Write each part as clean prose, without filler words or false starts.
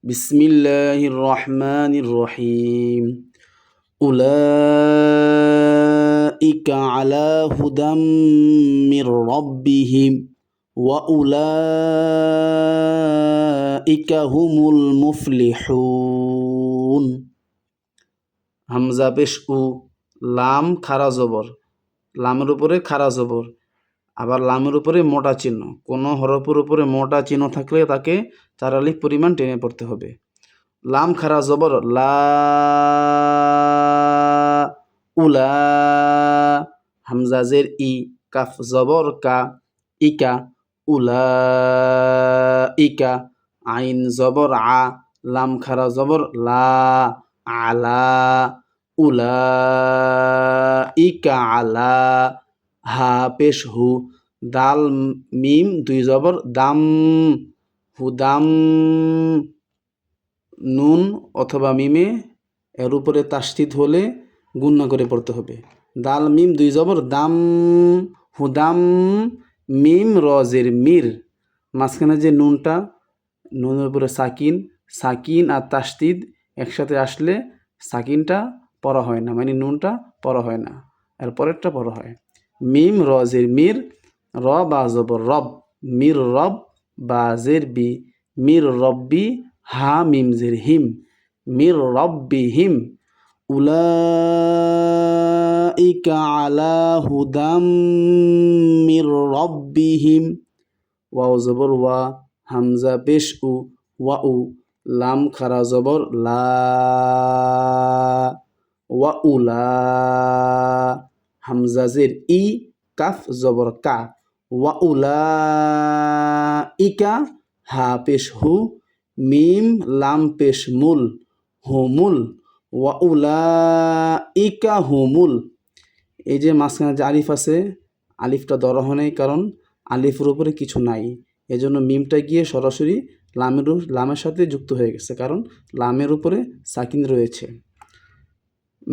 বিসমিল্লাহির রহমানির রহিম। উলাইকা আলা হুদাম মির রাব্বিহিম ওয়া উলাইকা হুমুল মুফলিহুন। হামজা পেশ উ, লাম খারা জবর, লামের উপরে খারা জবর, আবার লামের উপরে মোটা চিহ্ন। কোনো হরফের উপরে মোটা চিহ্ন থাকলে তাকে 4 আলিফ পরিমাণ টেনে পড়তে হবে। লাম খারা জবর লা, উলা, হামজা জের ই, কাফ জবর কা, ইকা, উলা ইকা, আইন জবর আ, লাম খারা জবর লা, আলা, উলা ইকা আলা, হা পেশ হু, দাল মিম দুই জবর দাম, হুদাম, নুন অথবা মিমে এর উপরে তাসদিদ হলে গুণনা করে পড়তে হবে। দাল মিম দুই জবর দাম, হুদাম, মিম রজের মির, মাঝখানে যে নুনটা, নুনের উপরে সাকিন, সাকিন আর তাসদিদ একসাথে আসলে সাকিনটা পড়া হয় না, মানে নুনটা পড়া হয় না, এর পরেরটা পড়া হয়। মিম রজের মির, র বা জবর রব, মির রব, বা জের বি, মির রব্বি, হা মিম জের হিম, মির রব্বিহিম। উলাইকা আলা হুদাম মির রব্বিহিম। ওয়াও জবর ওয়া, হামজা পেশ উ, ওয়া উ, লাম খারা জবর লা, ওয়া উলা, হামজা জের ই, কাফ জবর কা, ওয়া উলা ইকা, হা পেশ হু, মিম লাম পেশ মুল, হুমুল, ওয়া উলা ইকা হুমুল। এই যে মাঝখানে যে আলিফ আছে, আলিফটা ধরা হয় নাই, কারণ আলিফের উপরে কিছু নাই, এজন্য মিমটা গিয়ে সরাসরি লামের সাথে যুক্ত হয়ে গেছে, কারণ লামের উপরে সাকিন রয়েছে।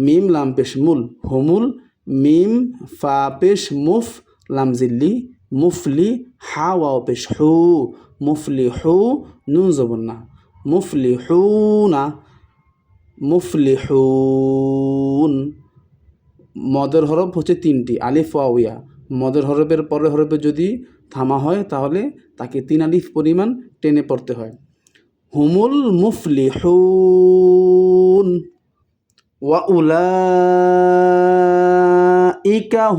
মিম লাম পেশ মুল, হুমুল, মিম ফা পেশ মুফ, লাম জিল্লি, মুফলি, হা ওয়াও পেশ হু, মুফলি হু, নুন জবর না, মুফলি হু না, মুফলি হুন। মদের হরফ হচ্ছে 3টি, আলিফ ওয়াও ইয়া। মদের হরফের পরের হরফে যদি থামা হয় তাহলে তাকে 3 আলিফ পরিমাণ টেনে পড়তে হয়। হুমুল মুফলিহুন, ওয়া উলাইকা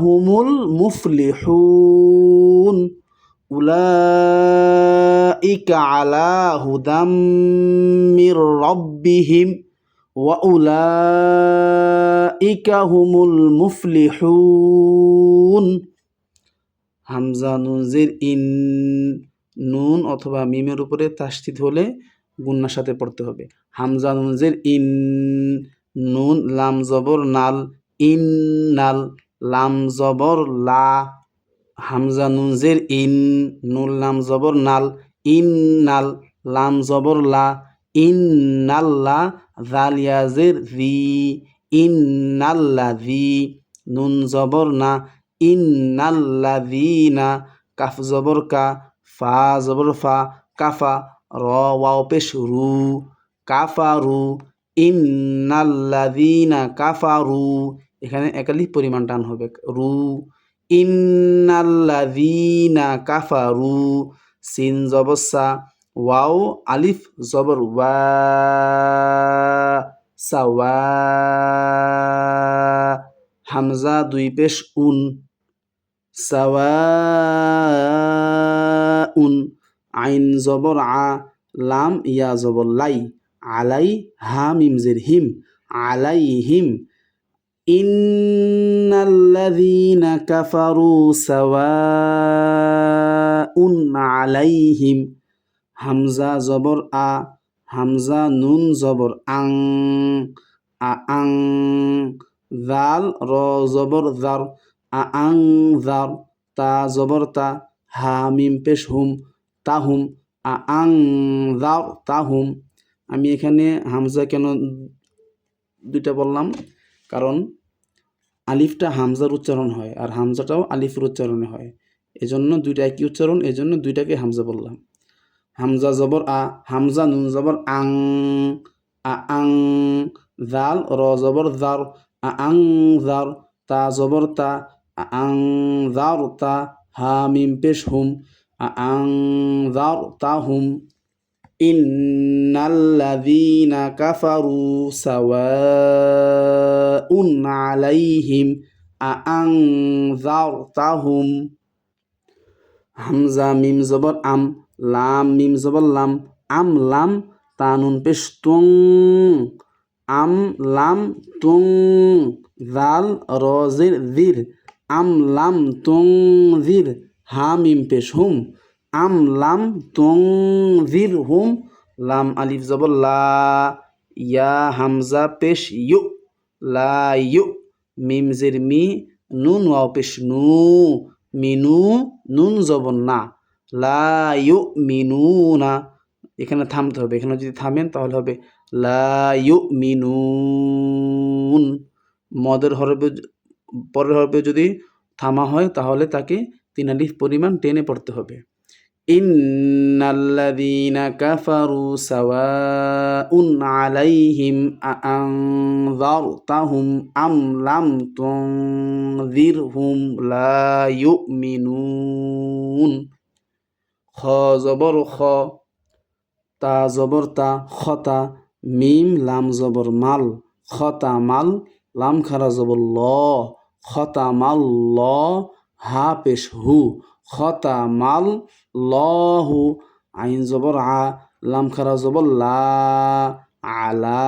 হুমুল মুফলিহুন। উলাইকা আলা হুদাম মির রাব্বিহিম ওয়া উলাইকা হুমুল মুফলিহুন। হামজা নুন জের ইন, নুন অথবা মিমের উপরে তাসদিদ হলে গুন্নার সাথে পড়তে হবে। হামজা নুন জের ইন, নুন লাম জবর নাল, ইন নাল, লাম জবর লা, হামজা নুন জের ইন, নুন লাম জবর নাল, ইন নাল, লাম জবর লা, ইন নাল্লা, জাল ইয়া জের জি, ইন নাল্লাযী, নুন জবর না, ইন নাল্লাযীনা, কাফ জবর কা, ফা জবর ফা, কাফা, র ওয়াও পেশ রু, কাফারু, ইন্নাল্লাযীনা কাফারু, এখানে একালিফ পরিমাণ টান হবে, রু, ইন্নাল্লাযীনা কাফারু, সিন জবর সা, ওয়াও আলিফ জবর ওয়া, সাওয়া, হামজা দুই পেশ উন, সাওয়াউন, আইন জবর আ, লাম ইয়া জবর লাই, আলাই, হা মিম জের হিম, আলাইহিম। ইন্নাল্লাযীনা কাফারু সাওয়াউন আলাইহিম। হামজা জবর আ, হামজা নুন জবর আং, আং, জাল র জবর জার, আং জার, তা জবর তা, হা মিম পেশ হুম, তাহুম, আং জার তাহুম। আমি এখানে হামজা কেন দুইটা বললাম, কারণ আলিফটা হামজার উচ্চারণ হয় আর হামজাটাও আলিফের উচ্চারণে হয়, এজন্য দুইটা একই উচ্চারণ, এজন্য দুইটাকে হামজা বললাম। হামজা জবর আ, হামজা নুন জবর আং, আং, জাল র জবর জার, আং জার, তা জবর তা, আং জার তা, হা মিম পেশ হুম, আং জার তা হুম। ইন্নাল্লাযীনা কাফারু সাওয়াউন আলাইহিম আআনযারতাহুম। হামজা মিম জবর আম, লাম মিম জবর লাম, আম লাম, তা নুন পেশ তুং, আম লাম তুং, জাল র জির জির, আম লাম তুং জির, হা মিম পেশ হুম, আম লাম তুং জির হুম। লাম আলিফ জবর লা, ইয়া হামজা পেশ ইউ, লা ইউ, মিম জির মি, নুন ওয়াও পেশ নু, মিনু, নুন জবর না, লা ইউ মিনুনা। এখানে থামতে হবে, এখানে যদি থামেন তাহলে হবে লা ইউ মিনুন। মদের হরফে পরের হরফে যদি থামা হয় তাহলে তাকে 3 আলিফ পরিমাণ টেনে পড়তে হবে। ইন্নাল্লাযীনা কাফারু সাওয়াউন আলাইহিম আআনযারতাহুম আম লাম তুনযিরহুম লা ইউমিনুন। খ জবর খ, তা জবর তা, খতা, মিম লাম জবর মাল, খতা মাল, লাম খারা জবর ল, খতা মাল ল, হা পেশ হু, খতা মাল লহু। আইন জবর আ, লাম খারা জবর লা, আলা,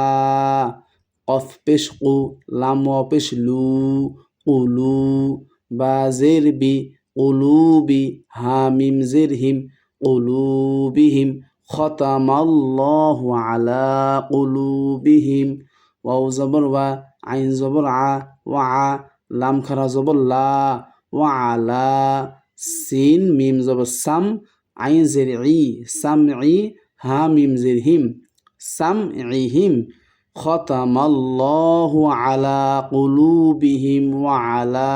কফ পেশ কু, লাম ওয়া পেশ লু, উলু, বা জের বি, উলুবি, হা মিম জের হিম, উলুবিহিম, খতামাল্লাহু আলা কুলুবিহিম। ওয়াও জবর ওয়া, আইন জবর আ, ওয়া, লাম খারা জবর লা, ওয়া আলা, সিন মিম জবর সাম, আইন জের ই, সামঈ, হা মিম জের হিম, সামঈহিম, খতামাল্লাহু আলা কুলুবিহিম ওয়া আলা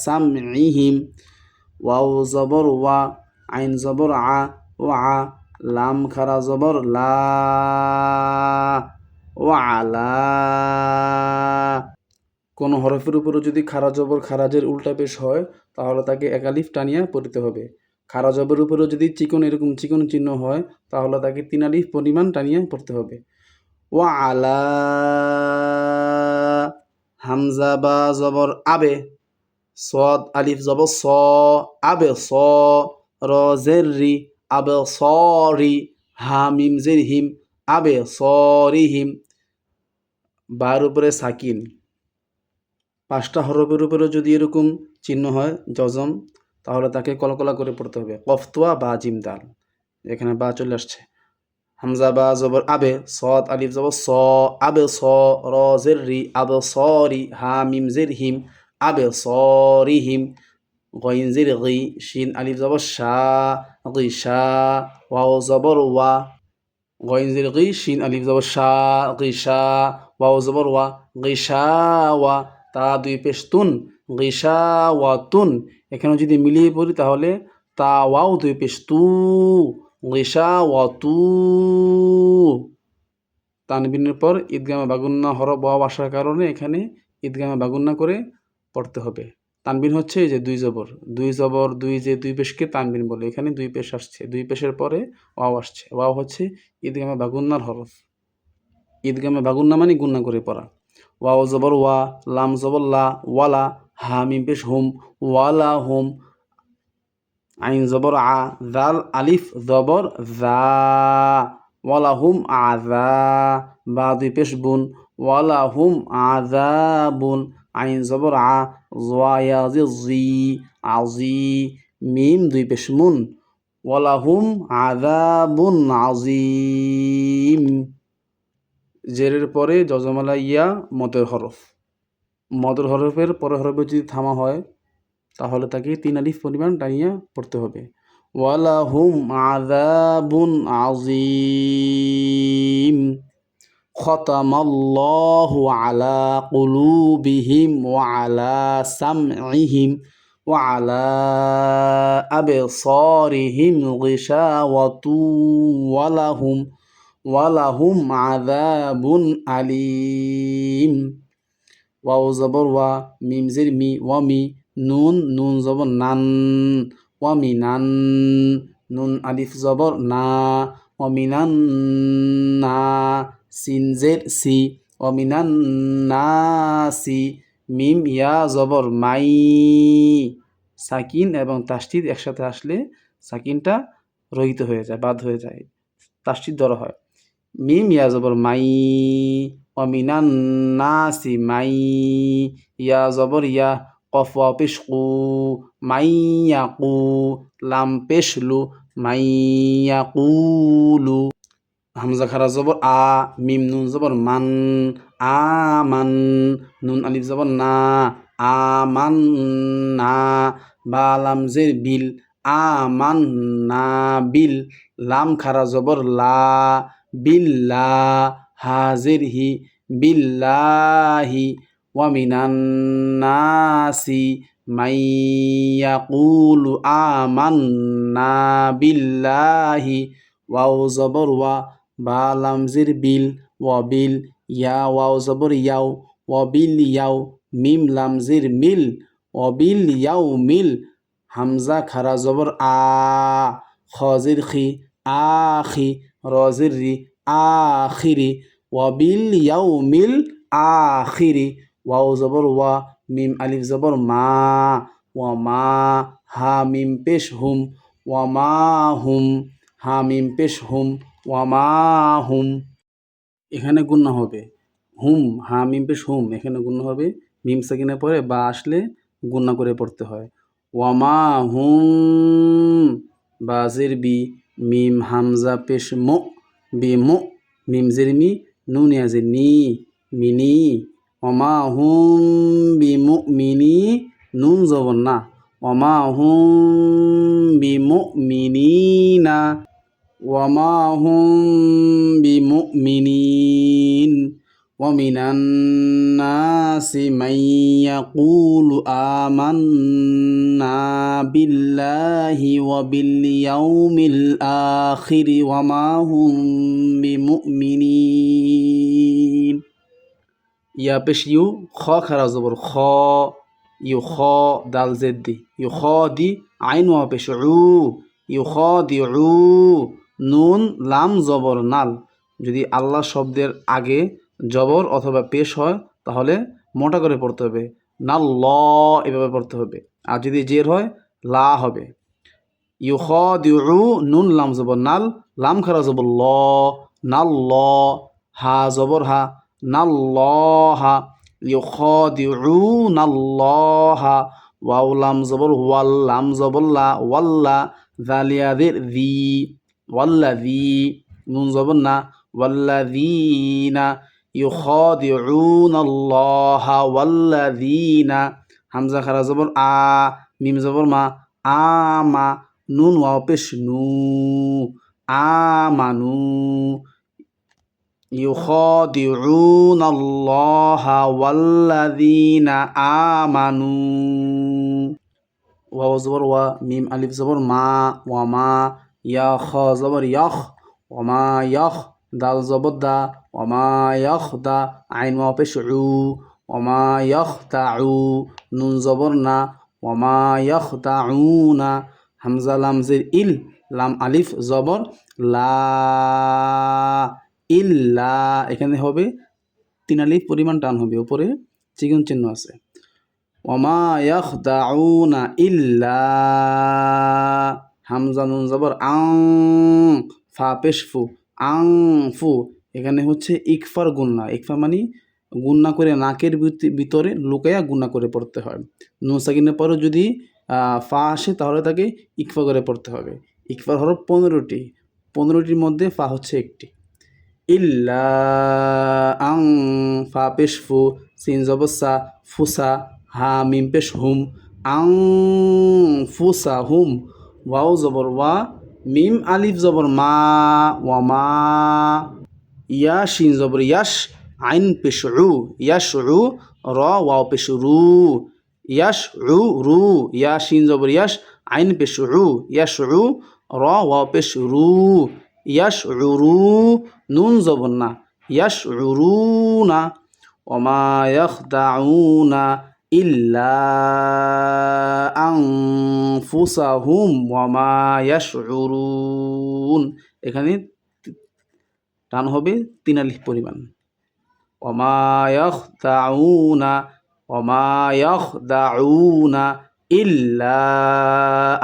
সামঈহিম। ওয়াও জবর ওয়া, আইন জবর আ, ওয়া, লাম খারা জবর লা, ওয়া আলা। কোনো হরফের উপরে যদি খারা জবর খারাজের উল্টা পেশ হয় তাহলে তাকে এক আলিফ টানিয়া পড়তে হবে। খারা জবরের উপরেও যদি চিকন এরকম চিকন চিহ্ন হয় তাহলে তাকে 3 আলিফ পরিমাণ টানিয়া পড়তে হবে। ওয়া আলা, হামজা বা জবর আবে, সদ আলিফ জবর স, আবে স, র জের রি, আবে সরি, হা মিম জের হিম, আবে সরিহিম। বার উপরে সাকিন, 5টা হরফের উপরে যদি এরকম চিহ্ন হয় জজম তাহলে তাকে কলকলা করে পড়তে হবে। কফতোয়া বা জিম দাল, এখানে বা চলে আসছে। হামজা বা জবর আবে, সদ আলিফ জবর স, আবে স, র জের রি, আবে সরি, হা মিম জের হিম, আবে সরিহিম। গইন জির গি, শিন আলিফ জবর শা, গিশা, ওয়াও জবর ওয়া, গইন জির গি, শিন আলিফ জবর শা, গিশা, ওয়াও জবর ওয়া, গিশাওয়া, তা 2 পেশ তুন, গিশাওয়াতুন। এখানে যদি মিলিয়ে পড়ি তাহলে তা ওয়াও 2 পেশ তু, গিশাওয়াতু। তানবিনের পর ঈদগামে বাগুন্না হরফ ওয়াও আসার কারণে এখানে ঈদগামে বাগুন্না করে পড়তে হবে। তানবিন হচ্ছে এই যে 2 জবর, 2 জবর 2 যে 2 পেশকে তানবিন বলে। এখানে 2 পেশ আসছে, 2 পেশের পরে ওয়াও আসছে। ওয়াও হচ্ছে ঈদগামে বাগুন্নার হরফ। ঈদগামে বাগুন্না মানে গুন্না করে পড়া। ওয়াও জবর ওয়া, লাম জবর লা, ওয়ালা, হা মিম পেশ হুম, ওয়ালা হুম। আইন জবর আ, জাল আলিফ জবর জা, ওয়ালাহুম আযা, বা 2 পেশ বুন, ওয়ালাহুম আযাবুন। আইন জবর আ, জয়া ইয়া জি, আজি, মিম 2 পেশ মুন, ওয়ালাহুম আযাবুন আযীম। জেরের পরে জজমালা ইয়া মদের হরফ। মদের হরফের পরের হরফে যদি থামা হয় তাহলে তাকে 3 আলিফ পরিমাণ টানিয়া পড়তে হবে। ওয়ালাহুম আযাবুন আযীম। খতামাল্লাহু আলা কুলুবিহিম ওয়া আলা সামঈহিম وعلى أبصارهم غشاوة ولهم عذاب أليم ওয়াও জবর ওয়া মিম জের মি ওয়ামি নুন জবর নান ওয়ামিনান নুন আলিফ জবর না ওয়ামিনান না সিন জের সি ওয়ামিনান নাসি মিম ইয়া জবর মাই সাকিন এবং তাসদীদ একসাথে আসলে সাকিনটা রহিত হয়ে যায়, বাদ হয়ে যায়, তাসদীদ ধরা হয়। মিম ইয়া জবর মাই ওয়ামিনান নাসি মাই ইয়া জবর ইয়া কফ ওয়া পেশ কু মাই ইয়াকু লাম পেশ লু মাই ইয়াকুলু হামজা খারা জবর আ মিম নুন জবর মান আমান নুন আলিফ জবর না আমান না বা লাম জের বিল আমান না বিল লাম খারা জবর লা বিল্লা হাজির হি বিল্লাহি ওয়ামিনান নাসি মাইয়াকুলু আমান্না বিল্লাহি ওয়াও জবর ওয়া বা লামজির বিল ওয়াবিল ইয়া ওয়াও জবর ইয়াও ওয়াবিল ইয়াও মিম লামজির মিল ওয়াবিল ইয়াও মিল হামজা খারা জবর আ খজির খি আখি রজির রি আখিরি ওয়াবিল ইয়াও মিল আখিরি ওয়াও জবর ওয়া মিম আলিফ জবর মা ওয়া মা হা মিম পেশ হুম ওয়া মা হুম হা মিম পেশ হুম ওয়া মা হুম এখানে গুণনা হবে হুম হা মিম পেশ হুম এখানে গুণনা হবে মিম সাকিনের পরে বা আসলে গুণনা করে পড়তে হয় ওয়া মা হুম বাজির বি মিম হামজা পেশ মো বি মো মিম জের মি নুন ইয়াজির নি মিনি ওমা হুম বিমুমিনি নুন জবর না ওমা হুম বিমুমিনিনা ওমা হুম বিমুমিনিন ওয়ামিনান নাসি মান ইয়াকুলু আমান্না বিল্লাহি ওয়া বিল ইয়াউমিল আখিরি ওমা হুম বিমুমিনিন ইয়া পেশ ইউ খ খারা জবর খ ইউ খ দাল জেদ্দি ইউ খ দি আইন ওয়া পেশ ইউ খ দি নুন লাম জবর নাল যদি আল্লাহ শব্দের আগে জবর অথবা পেশ হয় তাহলে মোটা করে পড়তে হবে নাল ল এভাবে পড়তে হবে আর যদি জের হয় লা হবে ইউ খ দি নুন লাম জবর নাল লাম খারা জবর ল নাল ল হা জবর হা নাল্লাহা ইউখাদিউনাল্লাহা ওয়াও লাম জবর ওয়াল লাম জবর লা ওয়াল্লা যালিয়াদের দি ওয়াল্লাযী নুন জবর না ওয়াল্লাযীনা ইউখাদিউনাল্লাহা ওয়াল্লাযীনা হামজা খারা জবর আ মিম জবর মা আমা নুন ওয়াও পেশ নু আমানু يخادعون الله والذين آمنوا واو زبر و ميم ألف زبر ما وما يا خا زبر يخ وما يخ دال زبر دا وما يخدع عين واو পেশ وما يخدعو نون زبر نا وما يخدعون همزة لام زير إل লাম আলিফ জবর লা ইল্লা এখানে হবে 3 আলিফ পরিমাণ টান হবে উপরে চিকন চিহ্ন আছে ওমা ইয়াখদাউনা ইল্লা হামজা নুন জবর আং ফা পেশ ফু আং ফু এখানে হচ্ছে ইকফার গুন্না ইকফা মানে গুন্না করে নাকের ভিতরে লুকায়া গুন্না করে পড়তে হয় নুন সাকিনের পরে যদি ফা আসে তাহলে তাকে ইকফা করে পড়তে হবে ইকফার হরফ 15টির মধ্যে ফা হচ্ছে একটি ইল্লা আং ফা পেশ ফু সিন জবসা ফুসা হা মিম পেশ হুম আং ফুসা হুম ওয়াও জবর ওয়া মিম আলিফ জবর মা ওয়া মা ইয়া শিন জবর ইয়াশ আইন পেশ ইয়াশ র ওয়াও পেশ রু ইয়াশউরু, ইয়া শিন জবর ইয়াশ, আইন পেশ উ, ইয়াশউ, র ওয়াও পেশ রু, ইয়াশউরু, নুন জবর না, ইয়াশউরুনা, ওমা ইয়াখদাউনা ইল্লা আনফুসাহুম ওয়ামা ইয়াশউরুন। এখানে টান হবে 3 আলিফ পরিমাণ। ওমা ইয়াখদাউনা, ওমা ইয়াখদাউনা ইল্লা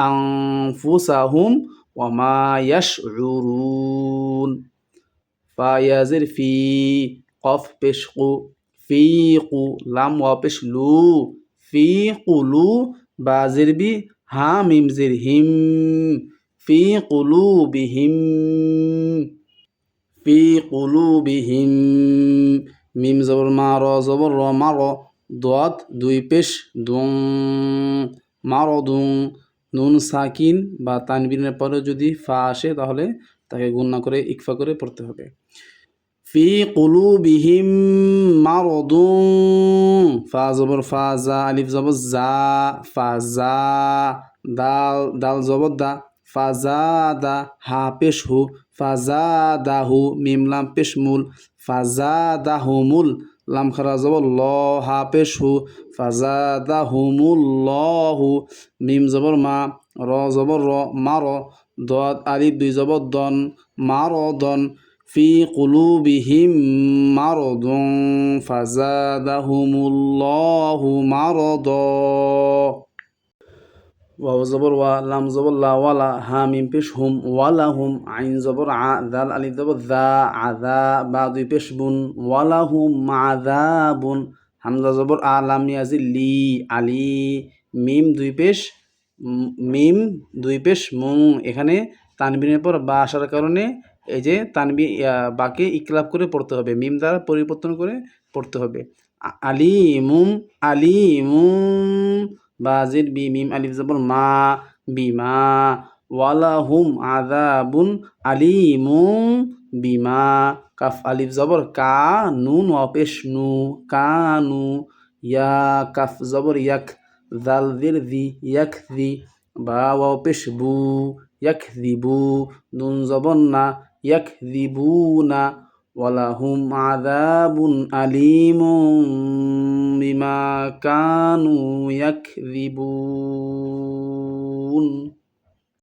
আনফুসাহুম ওয়ামা ইয়াশউরুন। ফায়াজের ফি, কফ পেশ কু, ফি কু, লাম ওয়া পেশ লু, ফি কুলু, বাজের বি, হা মিম জের হিম, ফি কুলুবিহিম, ফি কুলুবিহিম, মিম জবর মা, র জবর র, মা র, দোয়াত 2 পেশ দুং, মারদুং, নুন সাকিন বা তানবিনের পরে যদি ফা আসে তাহলে তাকে গুণনা করে ইকফা করে পড়তে হবে। ফি কুলুবিহিম মারদুন, ফা জবর ফা, জা আলিফ জবর জা, ফাজা, দাল দাল জবর দা, ফাজাদা, হা পেশ হু, ফাজাদাহু, মিম লাম পেশ মুল, ফাজাদাহুমুল, লাম খারা জবর ল, হা পেশ হু, ফাজাদাহুমুল্লাহু, মিম জবর মা, র জবর র, মার, দদ আলিফ 2 জবর দন, মারদন, ফি কুলুবিহিম মারদুন ফাজাদাহুমুল্লাহু মারদা। ওয়াও জবর ওয়া, লাম জবর লা, ওয়ালা, হা মিম পেশ হুম, ওয়ালাহুম, আইন জবর আ, দাল আলিফ জবর দা, আযা, বা 2 পেশ বুন, ওয়ালাহুম আযাবুন, হামজা জবর আ, লাম ইয়াজিল লি, আলি, মিম 2 পেশ, মিম 2 পেশ মুং। এখানে তানবিনের পর বা আসার কারণে এই যে বাকে ইকলাব করে পড়তে হবে, মিম দ্বারা পরিবর্তন করে পড়তে হবে। আলিমুম, আলিমুম, বাজির বি, মিম আলিফ জবর মা, বিমা, ওয়ালাহুম আযাবুন আলিমুম বিমা, কাফ আলিফ জবর কা, নুন ওয়া পেশ নু, কানু, ইয়া কাফ জবর ইয়াক, জাল জির জি, ইয়াকজি, বা ওয়াও পেশ বু, ইয়াকযিবু, নুন জবর না, ইয়াকযিবুনা, ওয়ালাহুম আযাবুন আলীমুম বিমা কানু ইয়াকযিবুন।